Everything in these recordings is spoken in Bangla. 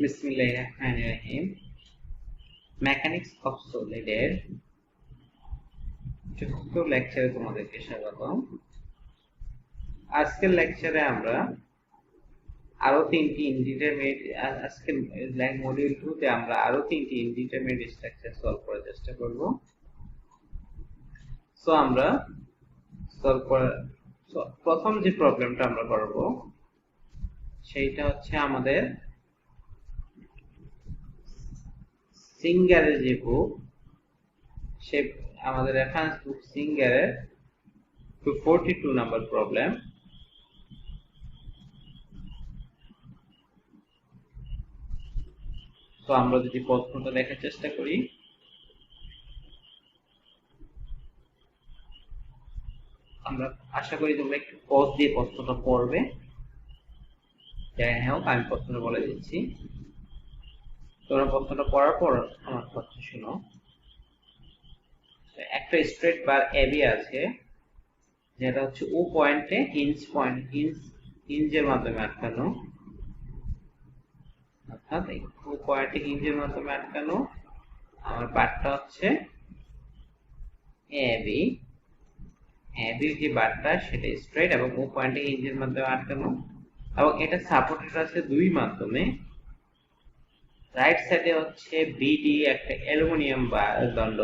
বিসমিল্লাহিররহমানিররহিম। মেকানিক্স অফ সলিডের চতুর্থ লেকচারে তোমাদেরকে স্বাগতম। আজকের লেকচারে আমরা আরো তিনটি ইনডিটারমিনেট আজকের মডিউল 2 তে আমরা আরো তিনটি ইনডিটারমিনেট স্ট্রাকচার সলভ করার চেষ্টা করব। সো আমরা প্রথম যে প্রবলেমটা আমরা করব সেইটা হচ্ছে আমাদের সিঙ্গারের যে বুক, সে আমাদের রেফারেন্স বুক সিঙ্গারের 242 নাম্বার প্রবলেম। তো আমরা যদি প্রশ্নটা দেখার চেষ্টা করি, আমরা আশা করি তোমরা একটু পজ দিয়ে প্রশ্নটা পড়বে। যাই হোক, আমি প্রশ্নটা বলে দিচ্ছি, তোমরা প্রশ্নটা পড়ার পর আমার কথা শুনো। একটা স্ট্রেট বার এবি আছে, যেটা হচ্ছে ও পয়েন্টে হিঞ্জের মাধ্যমে আটকানো, অর্থাৎ ও পয়েন্টে হিঞ্জের মাধ্যমে আটকানো। আমার বারটা হচ্ছে এবি, এবির যে বারটা সেটা স্ট্রেট এবং ও পয়েন্টে হিঞ্জের মাধ্যমে আটকানো, এবং এটা সাপোর্টেড আছে দুই মাধ্যমে। রাইট সাইডে হচ্ছে বিডি একটা অ্যালুমিনিয়াম দণ্ড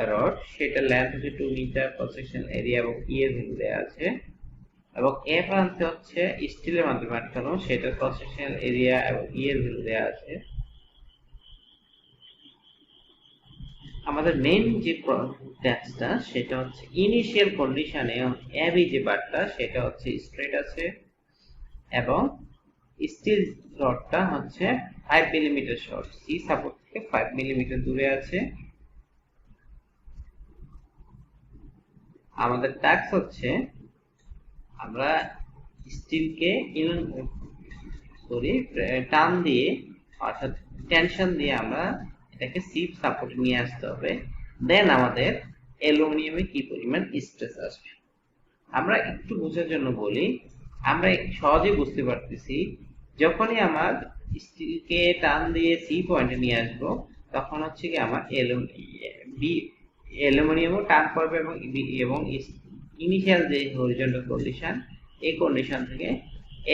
রড, সেটা লেন্থ হচ্ছে 2 মিটার, ক্রস সেকশন এরিয়া এবং ই এর ভ্যালু দেওয়া আছে। এবং এ প্রান্তে হচ্ছে স্টিলের মাধ্যমে আটকানো, সেটা ক্রস সেকশন এরিয়া এবং ই এর ভ্যালু দেওয়া আছে। আমাদের মেইন যে ট্যাক্সটা সেটা হচ্ছে ইনিশিয়াল কন্ডিশনে এবি যে বারটা সেটা হচ্ছে স্ট্রেট আছে এবং স্টিল রডটা হচ্ছে 5 মিলিমিটার শর্ট, সি সাপোর্ট থেকে 5 মিলিমিটার দূরে আছে। আমাদের ট্যাক্স হচ্ছে আমরা স্টিলকে টান দিয়ে অর্থাৎ টেনশন দিয়ে আমরা এটাকে সি সাপোর্টে নিয়ে আসতে হবে। দেন আমাদের অ্যালুমিনিয়ামে কি পরিমাণ স্ট্রেস আসবে আমরা একটু বোঝার জন্য বলি। আমরা সহজে বুঝতে পারতেছি, যখনই আমার স্টিলকে টান দিয়ে সি পয়েন্টে নিয়ে আসবো তখন হচ্ছে কি আমার অ্যালুমিনিয়ামও টান পড়বে এবং ইনিশিয়াল যে হরিজন্টাল কন্ডিশন, এই কন্ডিশন থেকে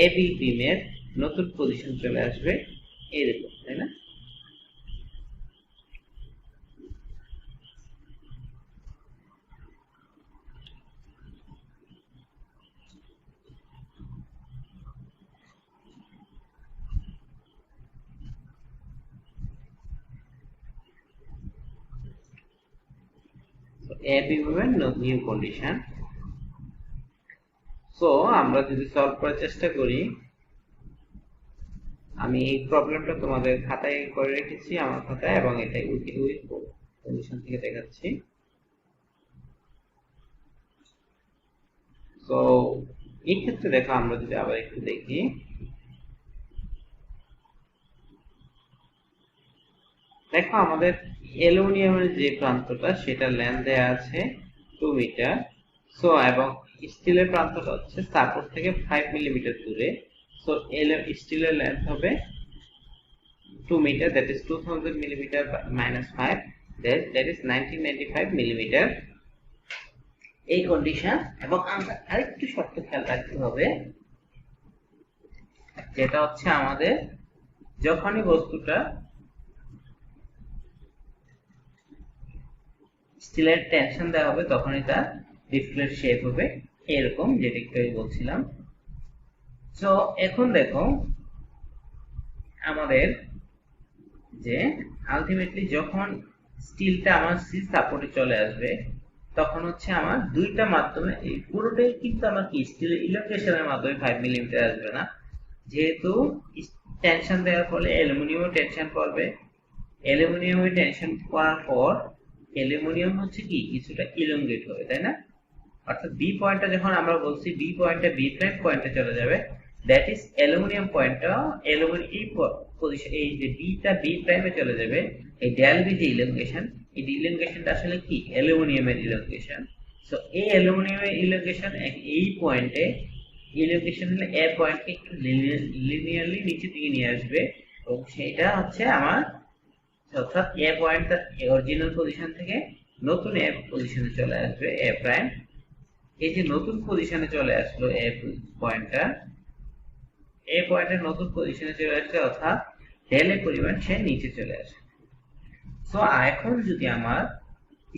এবি বিমের নতুন পজিশন চলে আসবে এরকম, তাই না? এবি বিমের নিউ কন্ডিশন। সো আমরা যদি সলভ করার চেষ্টা করি, আমি এই প্রবলেমটা তোমাদের খাতায় করে রেখেছি, আমার খাতায়, এবং এটাই ওই পজিশন থেকে দেখাচ্ছি। তো এই ক্ষেত্রে দেখো, আমরা যদি আবার একটু দেখি, দেখো আমাদের অ্যালুমিনিয়ামের যে প্রান্তটা সেটা লেন্থ দেয়া আছে 2 মিটার। সো এবং স্টিলের প্রান্তটা হচ্ছে সাপোর্ট থেকে 5 মিলিমিটার দূরে। সো স্টিলের লেন্থ হবে 2 metre, that is 2000 millimeter minus 5, that is 1995 millimeter। এই কন্ডিশন। এবং আমরা আরেকটু শর্ত খেয়াল রাখতে হবে, যেটা হচ্ছে আমাদের যখনই বস্তুটা স্টিলের টেনশন দেওয়া হবে তখনই তার ডিফ্লেট শেপ হবে এরকম, যেটা একটু বলছিলাম। সো এখন দেখো আমাদের যে আলটিমেটলি যখন স্টিলটা আমার সি সাপোর্টে চলে আসবে তখন হচ্ছে আমার দুইটা মাধ্যমে, এই পুরোটাই কিন্তু আমার কি স্টিল ইলাস্ট্রেশনের মাধ্যমে 5 মিলিমিটার আসবে না, যেহেতু টেনশন দেওয়ার ফলে অ্যালুমিনিয়ামও টেনশন পড়বে। অ্যালুমিনিয়ামে টেনশন করার পর অ্যালুমিনিয়াম হচ্ছে কি কিছুটা ইলংগেট হবে, তাই না? অর্থাৎ বি পয়েন্টটা যখন আমরা বলছি বি পয়েন্টটা বি প্রাইম পয়েন্টে চলে যাবে, দ্যাট ইজ অ্যালুমিনিয়াম পয়েন্টটা এই পজিশন, এই যে বিটা বি প্রাইমে চলে যাবে। এই ডেল বি যে ইলংগেশন, এই ইলংগেশনটা আসলে কি অ্যালুমিনিয়ামের ইলংগেশন। সো এই অ্যালুমিনিয়ামের ইলংগেশন এই পয়েন্টে ইলংগেশন হলে এ পয়েন্টকে একটু লিনিয়ারলি নিচে দিকে নিয়ে আসবে এবং সেটা হচ্ছে আমার, অর্থাৎ এ পয়েন্ট তার অরিজিনাল পজিশন থেকে নতুন এ পজিশনে চলে আসবে এ প্রাইম। এই যে নতুন পজিশনে চলে আসলো এ পয়েন্টটা, এ পয়েন্টের নতুন পজিশনে চলে আসছে, অর্থাৎ ডেল এর পরিমাণ সে নিচে চলে আসে। সো এখন যদি আমার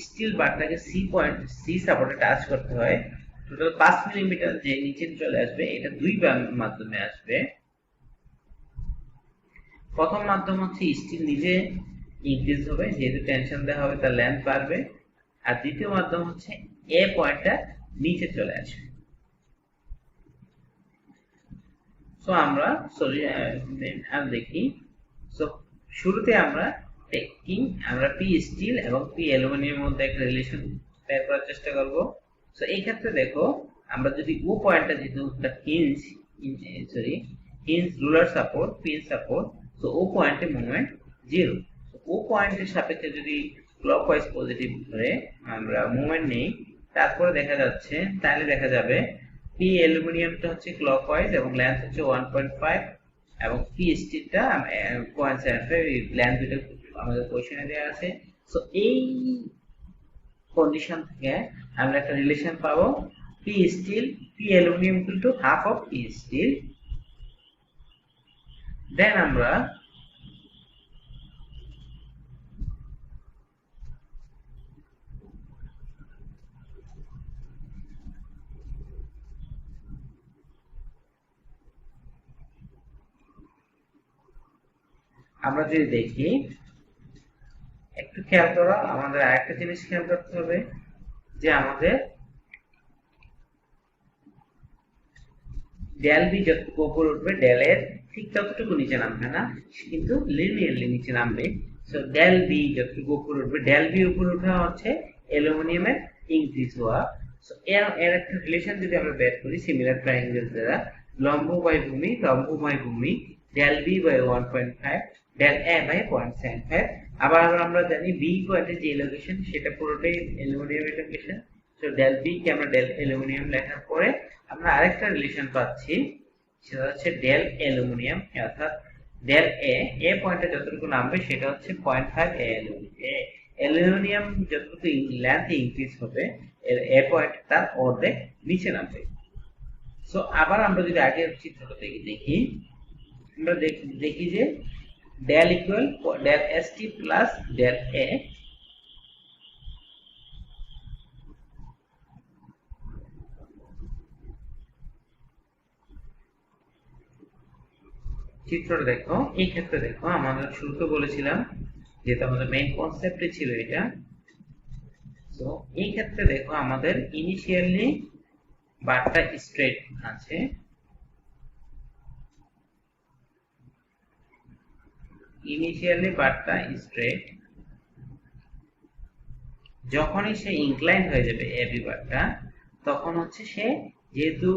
স্টিল বারটাকে সি সাপোর্টে টাচ করতে হয়, টোটাল 5 মিলিমিটার যে নিচে চলে আসবে, এটা দুই মাধ্যমে আসবে। প্রথম মাধ্যম হচ্ছে স্টিল নিজে ইনক্রিজ হবে, যেহেতু টেনশন দেওয়া হবে তার লেন্থ বাড়বে। আর দ্বিতীয় মাধ্যম হচ্ছে এ পয়েন্টটা নিচে চলে আসবে। সো আমরা দেখি। সো শুরুতে আমরা পি স্টিল এবং পি অ্যালুমিনিয়ামের মধ্যে একটা রিলেশন বের করার চেষ্টা করব। সো এই ক্ষেত্রে দেখো, আমরা যদি ও পয়েন্টটা, যেহেতু hinge roller support, pin support, so O পয়েন্টে মুভমেন্ট 0। ও পয়েন্টের সাপেক্ষে যদি ক্লকওয়াইজ পজিটিভ ধরে আমরা মুভমেন্ট নেই, তারপরে দেখা যাচ্ছে, তাহলে দেখা যাবে পি অ্যালুমিনিয়ামটা হচ্ছে ক্লকওয়াইজ এবং লেন্থ হচ্ছে 1.5, এবং পি স্টিলটা 0.75। এই লেন্থ দুটো আমাদের কোশ্চেনে দেওয়া আছে। সো এই কন্ডিশন থেকে আমরা একটা রিলেশন পাবো, P steel P aluminium equal to half of P steel. Then আমরা যদি দেখি, একটু খেয়াল করো, আমাদের আরেকটা জিনিস খেয়াল করতে হবে যে আমাদের ডেল বি যতটুকু উপরে উঠবে, ডেল এর ঠিক ততটুকু নিচে নামবে না, কিন্তু লিনিয়ারলি নিচে নামবে। সো ডেল বি যতটুকু উপরে উঠবে, ডেল বি উপরে ওঠা হচ্ছে অ্যালুমিনিয়ামের ইনক্রিজ হওয়া। সো এর একটা রিলেশন যদি আমরা বের করি সিমিলার ট্রায়াঙ্গেল দ্বারা, লম্ব বাই ভূমি del B by 1.5 del A by 0.75। আবার আমরা জানি বি পয়েন্টের যে লোকেশন সেটা পুরোটাই অ্যালুমিনিয়ামের লোকেশন। সো ডেল বি কে আমরা ডেল অ্যালুমিনিয়াম লেখার পরে আমরা আরেকটা রিলেশন পাচ্ছি, সেটা হচ্ছে ডেল অ্যালুমিনিয়াম, অর্থাৎ ডেল এ পয়েন্টে যতটুকু নামবে সেটা হচ্ছে 0.5 অ্যালুমিনিয়াম যতটুকু লেন্থ ইনক্রিজ হবে, এ পয়েন্ট তার অর্ধেক নিচে নামবে। সো আবার আমরা যদি আগের চিত্রটা দেখি, আমরা দেখি যে del equal del S T plus del A. চিত্রটা দেখো, এই ক্ষেত্রে দেখো, আমাদের শুরুতে বলেছিলাম যেটা আমাদের মেইন কনসেপ্টে ছিল এটা। সো এই ক্ষেত্রে দেখো, আমাদের ইনিশিয়ালি বারটা স্ট্রেট আছে, যখনই সে ইনক্লাইন হয়ে যাবে এবি বারটা, তখন হচ্ছে সে, যেহেতু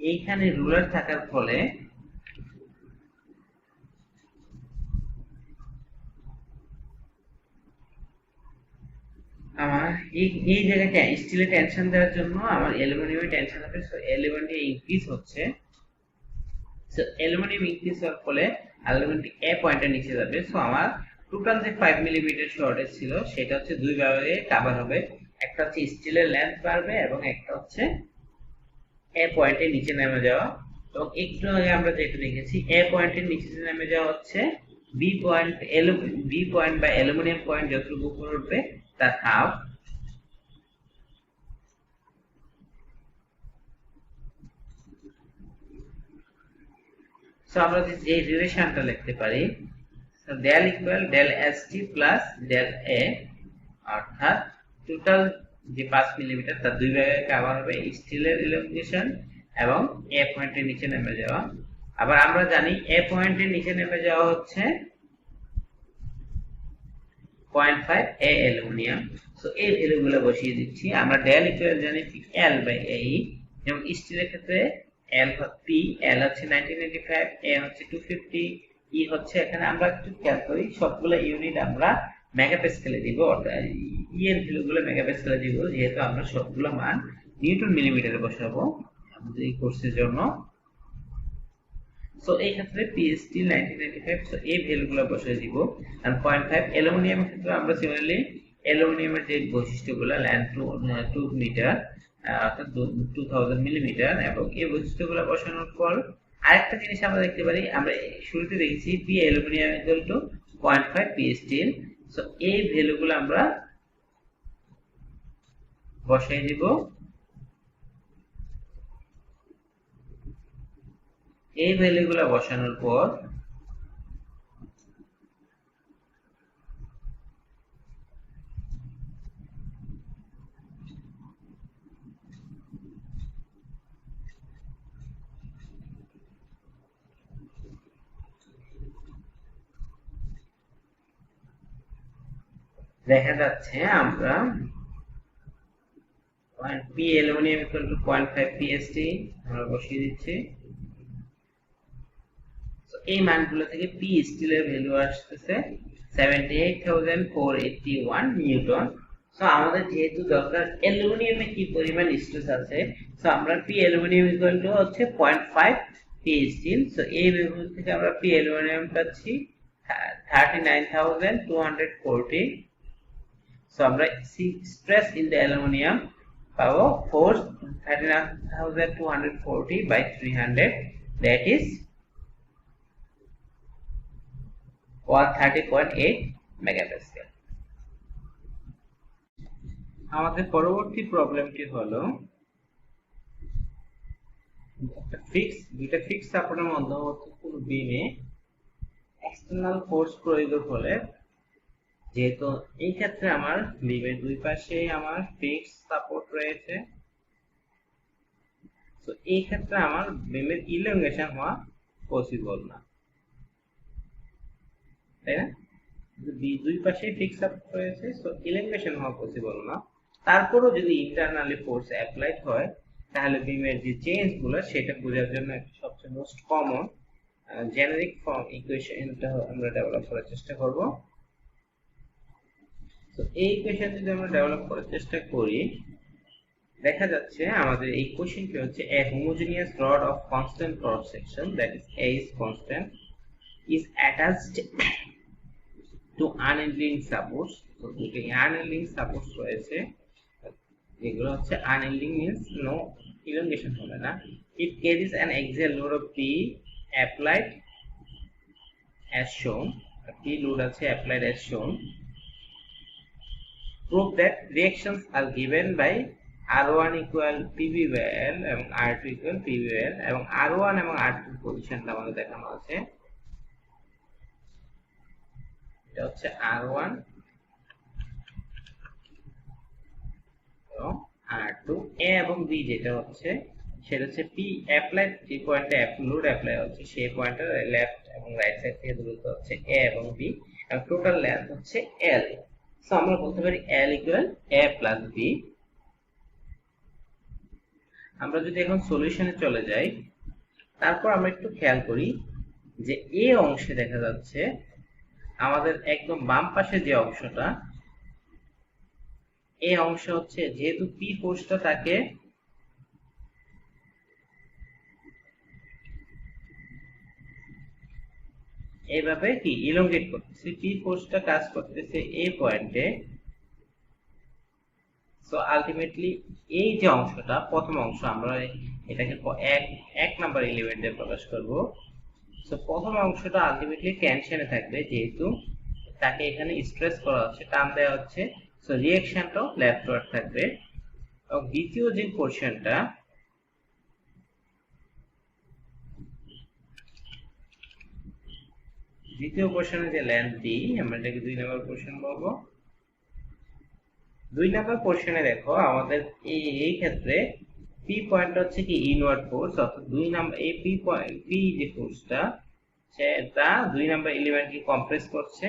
এইখানে রুলার থাকার ফলে আমার এই জায়গাটা স্টিলে টেনশন দেওয়ার জন্য আমার অ্যালুমিনিয়ামে টেনশন হবে। সো অ্যালুমিনিয়াম ইনক্রিজ হচ্ছে। সো অ্যালুমিনিয়াম ইনক্রিজ হওয়ার ফলে অ্যালুমিনিয়াম এ পয়েন্টের নিচে যাবে। সো আমার টোটাল যে 5 মিলিমিটার শর্টেজ ছিল সেটা হচ্ছে দুই ভাগে কভার হবে। একটা হচ্ছে স্টিলের লেন্থ বাড়বে এবং একটা হচ্ছে এ পয়েন্টের নিচে নেমে যাওয়া। এবং একটু আগে আমরা যেটা দেখেছি, এ পয়েন্টের নিচে নেমে যাওয়া হচ্ছে বি পয়েন্ট বা অ্যালুমিনিয়াম পয়েন্ট যতটুকু উপরে উঠবে তার হাফ। সো আমরা যে রিলেশনটা লিখতে পারি, del equal del S T plus del A, অর্থাৎ টোটাল যে 5 মিলিমিটার তার দুই ভাগে কভার হবে স্টিলের ইলংগেশন এবং এ পয়েন্টের নিচে নেমে যাওয়া। আবার আমরা জানি এ পয়েন্টের নিচে নেমে যাওয়া হচ্ছে 0.5 এ অ্যালুমিনিয়াম। সো এই ভ্যালুগুলো বসিয়ে দিচ্ছি। আমরা ডেল ইকুয়াল জানি এল বাই এ, যেমন স্টিলের ক্ষেত্রে এল হচ্ছে 1995, এ হচ্ছে 250, ই হচ্ছে, এখানে আমরা একটু খেয়াল করি সবগুলো ইউনিট আমরা মেগাপাস্কেলে দিব, অর্থাৎ ই এর ভ্যালুগুলো মেগাপাস্কেলে দিব, যেহেতু আমরা সবগুলো মান নিউটন মিলিমিটারে বসাবো আমাদের এই কোর্সের জন্য। সো এই ক্ষেত্রে পি স্টিল 1995, সো এই ভ্যালুগুলো বসিয়ে দিব। আর 0.5 অ্যালুমিনিয়ামের ক্ষেত্রে আমরা সিমিলারলি অ্যালুমিনিয়ামের যে বৈশিষ্ট্যগুলো ল্যান্ড টু মিটার অর্থাৎ 2000 মিলিমিটার, এবং এই বৈশিষ্ট্যগুলো বসানোর পর আরেকটা জিনিস আমরা দেখতে পারি, আমরা শুরুতে দেখেছি P aluminium equal to 0.5 P steel. So এই ভ্যালুগুলো আমরা বসাই দিব। এই ভ্যালুগুলো বসানোর পর দেখা যাচ্ছে আমরা P aluminium equal to 0.5 PST আমরা বসিয়ে দিচ্ছি। এই মানগুলো থেকে পি স্টিলের ভ্যালু আসতেছে 78,481 নিউটন। সো আমাদের যেহেতু দরকার অ্যালুমিনিয়ামে কি পরিমাণ স্ট্রেস আছে, সো আমরা পি অ্যালুমিনিয়াম ইকুয়াল টু হচ্ছে 0.5 পি স্টিল। সো এই ভ্যালু থেকে আমরা পি অ্যালুমিনিয়াম পাচ্ছি 39,240। সো আমরা স্ট্রেস ইন দ্য অ্যালুমিনিয়াম পাবো 39,240 by 300, that is 130.8 মেগাপ্যাসকেল। আমাদের পরবর্তী প্রবলেমটি হলো দুইটা ফিক্স সাপোর্টের মধ্যবর্তী কোনো বিমে এক্সটার্নাল ফোর্স প্রয়োগ হলে, যেহেতু এই ক্ষেত্রে আমার বিমের দুই পাশে আমার ফিক্স সাপোর্ট রয়েছে, তো এই ক্ষেত্রে আমার বিমের ইলংগেশন হওয়া পসিবল না, তাই না? দুই পাশে ফিক্স সাপোর্ট রয়েছে, সো ইলংগেশন হওয়া পসিবল না। তারপরও যদি ইন্টারনালি ফোর্স অ্যাপ্লাইড হয়, তাহলে বিমের যে চেঞ্জ গুলো সেটা বোঝার জন্য একটা সবচেয়ে মোস্ট কমন জেনারিক ফর্ম ইকুয়েশনটা আমরা ডেভেলপ করার চেষ্টা করব। তো এই ইকুয়েশন যদি আমরা ডেভেলপ করার চেষ্টা করি, দেখা যাচ্ছে আমাদের এই কোশ্চেনটি হচ্ছে a homogeneous rod of constant cross section, that is A is constant, is attached to unyielding supports. তো দুটো unyielding supports রয়েছে, এগুলো হচ্ছে unyielding means no elongation হবে না। It carries an axial load of P applied as shown, P load আছে applied as shown. Prove that reactions are given by R1 equal PV by L এবং R2 equal PV by L, এবং R1 এবং R2 পজিশনটা আমাদের দেখানো আছে। এটা হচ্ছে R1 এবং R2, A এবং B যেটা হচ্ছে সেটা হচ্ছে P অ্যাপ্লাইড, যে পয়েন্টে লোড অ্যাপ্লাই হচ্ছে সেই পয়েন্টের লেফট এবং রাইট সাইড থেকে দূরত্ব হচ্ছে A এবং B, এবং টোটাল লেন্থ হচ্ছে L। সো আমরা বলতে পারি L equal A plus B। আমরা যদি এখন সলিউশনে চলে যাই, তারপর আমরা একটু খেয়াল করি যে এই অংশে দেখা যাচ্ছে আমাদের একদম বাম পাশে যে অংশটা, এই অংশ হচ্ছে যেহেতু পি ফোর্সটা থাকে এইভাবে কি ইলংগেট করতেছে, পি ফোর্সটা কাজ করতেছে এই পয়েন্টে। সো আলটিমেটলি এই যে অংশটা, প্রথম অংশ, আমরা এটাকে এক নাম্বার এলিমেন্ট দিয়ে প্রকাশ করব। সো প্রথম অংশটা আলটিমেটলি টেনশনে থাকবে, যেহেতু তাকে এখানে স্ট্রেস করা হচ্ছে, টান দেওয়া হচ্ছে, সো রিঅ্যাকশনটাও লেফটওয়ার্ড থাকবে। এবং দ্বিতীয় যে পোরশনটা, দ্বিতীয় পোরশনে যে লেন্থ ডি, আমরা এটাকে 2 নাম্বার পোরশন বলবো। 2 নাম্বার পোরশনে দেখো আমাদের এই ক্ষেত্রে পি পয়েন্ট হচ্ছে কি ইনওয়ার্ড ফোর্স, অর্থাৎ 2 নাম্বার এই পি যে ফোর্সটা সেটা 2 নাম্বার এলিমেন্টকে কম্প্রেস করছে।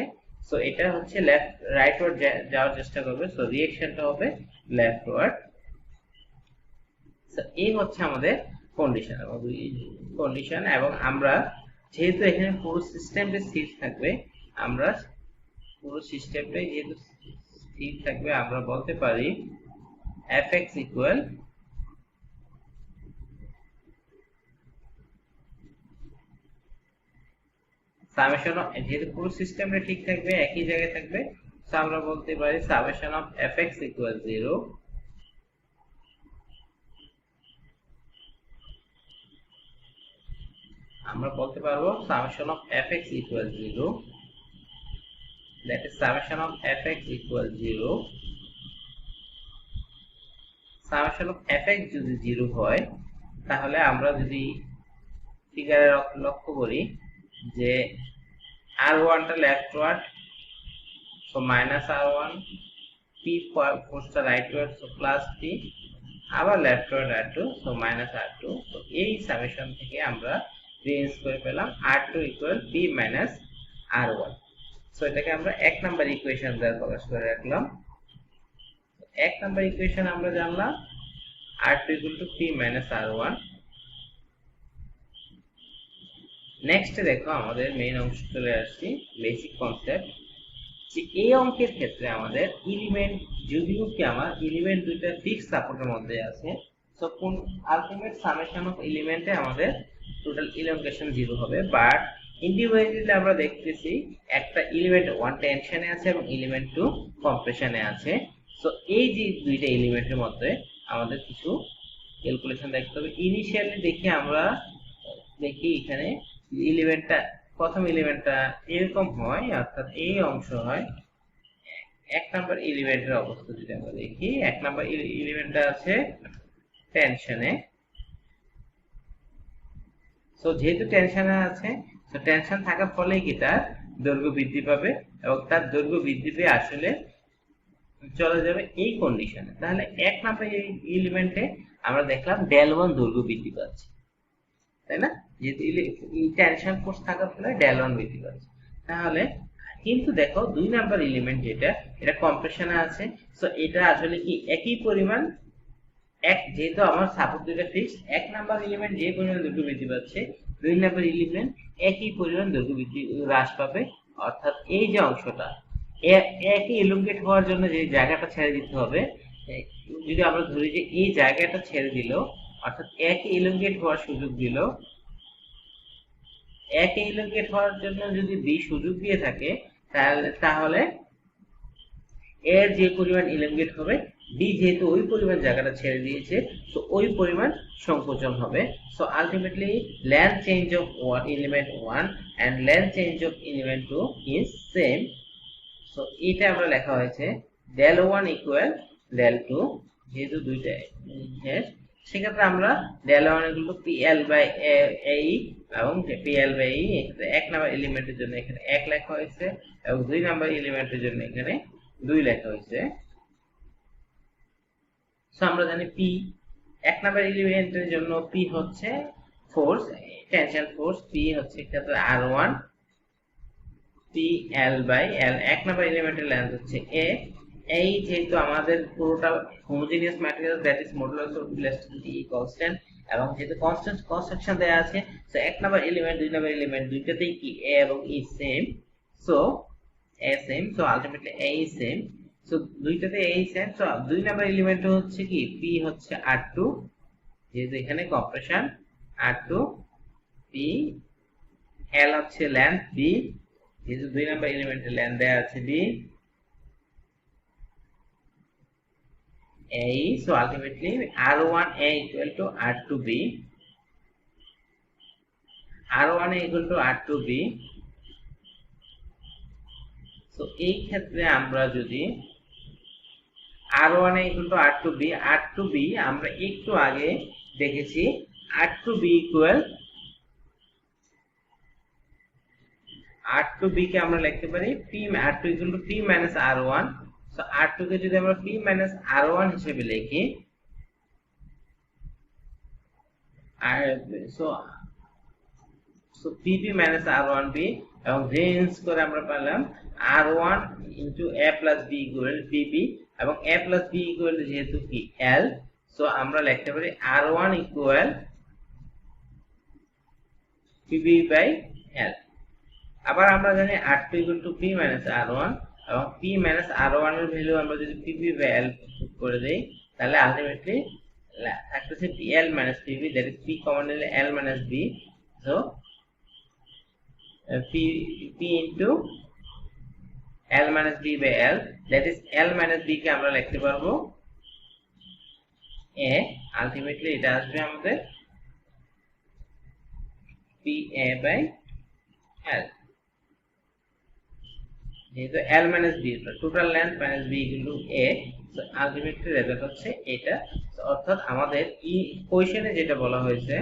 সো এটা হচ্ছে লেফট রাইটওয়ার্ড যাওয়ার চেষ্টা করবে, সো রিঅ্যাকশনটা হবে লেফটওয়ার্ড। সো এই হচ্ছে আমাদের কন্ডিশন, এবং আমরা যেহেতু এখানে পুরো সিস্টেমটা স্থির থাকবে, আমরা পুরো সিস্টেমটাই যেহেতু স্থির থাকবে, আমরা বলতে পারি Fx equal সামেশন অফ, যেহেতু পুরো সিস্টেমটা ঠিক থাকবে, একই জায়গায় থাকবে, সো আমরা বলতে পারি সামেশন অফ fx ইকুয়াল 0, আমরা বলতে পারবো summation of fx equal 0, that is summation of fx equal 0, summation of fx যদি 0 হয় তাহলে আমরা যদি ফিগারে লক্ষ্য করি যে r1 টা leftward, so minus r1, p ফোর্সটা rightward, so plus p, আবার leftward r2, so minus r2, so এই সামেশন থেকে আমরা চেঞ্জ করে পেলাম r2 equal p minus r1, so এটাকে আমরা এক নাম্বার ইকুয়েশন দ্বারা প্রকাশ করে রাখলাম। এক নাম্বার ইকুয়েশন আমরা জানলাম r2 equal to p minus r1। Next দেখো আমাদের মেইন অংশ চলে আসছি, বেসিক কনসেপ্ট, যে এই অঙ্কের ক্ষেত্রে আমাদের এলিমেন্ট, যদিও কি আমার এলিমেন্ট দুইটা ফিক্সড সাপোর্টের মধ্যে আছে, সো কোন আলটিমেট সামেশন অফ এলিমেন্টে আমাদের টোটাল ইলংগেশন 0 হবে, বাট ইন্ডিভিজুয়ালি আমরা দেখতেছি একটা এলিমেন্ট 1 টেনশনে আছে এবং এলিমেন্ট 2 কম্প্রেশনে আছে। সো এই যে দুইটা এলিমেন্টের মধ্যে আমাদের কিছু ক্যালকুলেশন দেখতে হবে। ইনিশিয়ালি দেখি আমরা দেখি এখানে এলিমেন্টটা, প্রথম এলিমেন্টটা এরকম হয়, অর্থাৎ এই অংশ হয়। এক নাম্বার এলিমেন্টের অবস্থা যদি আমরা দেখি, এক নাম্বার এলিমেন্টটা আছে টেনশনে, সো যেহেতু টেনশনে আছে, সো টেনশন থাকার ফলে কি তার দৈর্ঘ্য বৃদ্ধি পাবে এবং তার দৈর্ঘ্য বৃদ্ধি পেয়ে আসলে চলে যাবে এই কন্ডিশনে। তাহলে এক নাম্বার এলিমেন্টে আমরা দেখলাম del1 দৈর্ঘ্য বৃদ্ধি পাচ্ছে, তাই না, যেহেতু টেনশন ফোর্স থাকার ফলে del1 বৃদ্ধি পাচ্ছে। তাহলে কিন্তু দেখো দুই নাম্বার এলিমেন্ট যেটা, এটা কম্প্রেশনে আছে, সো এটা আসলে কি একই পরিমাণ, এক যেহেতু আমার সাপোর্ট দুইটা ফিক্সড, এক নাম্বার এলিমেন্ট যে পরিমাণ দৈর্ঘ্য বৃদ্ধি পাচ্ছে, দুই নাম্বার এলিমেন্ট একই পরিমাণ দৈর্ঘ্য বৃদ্ধি হ্রাস পাবে। অর্থাৎ এই যে অংশটা একই এলুঙ্গেট হওয়ার জন্য যে জায়গাটা ছেড়ে দিতে হবে, যদি আমরা ধরি যে এই জায়গাটা ছেড়ে দিল, অর্থাৎ একই এলুঙ্গেট হওয়ার সুযোগ দিল, একই এলুঙ্গেট হওয়ার জন্য যদি বি সুযোগ দিয়ে থাকে, তাহলে এর যে পরিমাণ এলুঙ্গেট হবে, বি যেহেতু ওই পরিমাণ জায়গাটা ছেড়ে দিয়েছে, তো ওই পরিমাণ সংকোচন হবে। So ultimately length change of element 1 and length change of element 2 is same. So এটা আমরা লেখা হয়েছে del1 ইকুয়াল del2, যেহেতু দুইটা সেক্ষেত্রে আমরা del1 equal to pl by a এবং pl বাই e, এক্ষেত্রে এক নাম্বার এলিমেন্টের জন্য এখানে 1 লেখা হয়েছে এবং দুই নাম্বার এলিমেন্টের জন্য এখানে 2 লেখা হয়েছে। সো আমরা জানি p, এক নাম্বার এলিমেন্টের জন্য p হচ্ছে ফোর্স, টেনশন ফোর্স, p হচ্ছে ক্ষেত্রে r1, pl বাই l, এক নাম্বার এলিমেন্টের লেন্থ হচ্ছে a, এই যেহেতু আমাদের পুরোটা homogeneous material, that is modulus of elasticity constant, এবং যেহেতু কনস্ট্যান্ট কনস্ট্রাকশন দেয়া আছে, সো এক নাম্বার এলিমেন্ট দুই নাম্বার এলিমেন্ট দুইটাতেই কি a এবং e same, so a same, so ultimately a is same, so দুইটাতে a is সেম। সো দুই নাম্বার এলিমেন্ট হচ্ছে কি p হচ্ছে r2, যেহেতু এখানে কম্প্রেশন r2, p, l হচ্ছে লেন্থ b, যেহেতু দুই নাম্বার এলিমেন্টের লেন্থ দেয়া আছে b, a, so ultimately r1a equal to r2b, r1a equal to r2b। so এই ক্ষেত্রে আমরা যদি r1a equal to r2b, r2b আমরা একটু আগে দেখেছি r2b equal, r2b কে আমরা লিখতে পারি p, r2 equal to p minus r1, so r2 কে যদি আমরা p minus r1 হিসেবে লিখি, আর সো pb minus r1b, এবং চেঞ্জ করে আমরা পেলাম r1 into a plus b equal pb, এবং a plus b equal যেহেতু কি l, সো আমরা লিখতে পারি r1 equal pb by l। আবার আমরা জানি r2 equal to p minus r1, এবং p minus r1 এর ভ্যালু আমরা যদি pb by l করে দেই, তাহলে আলটিমেটলি থাকতেছে pl minus pb, that is p common নিলে l minus b, so p into l minus b by l, that is l minus b কে আমরা লিখতে পারবো a, আলটিমেটলি এটা আসবে আমাদের pa by l, যেহেতু l minus b total length minus b equal to a, so ultimately result হচ্ছে এটা। অর্থাৎ আমাদের ইকুয়েশনে যেটা বলা হয়েছে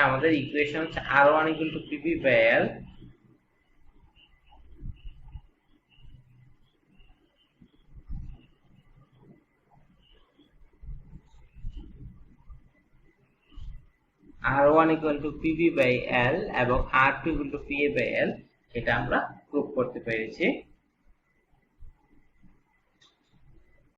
আমাদের ইকুয়েশন হচ্ছে r1 equal to pb by l r1 equal to pb by l এবং r2 equal to pa by l, এটা আমরা প্রুভ করতে পেরেছি।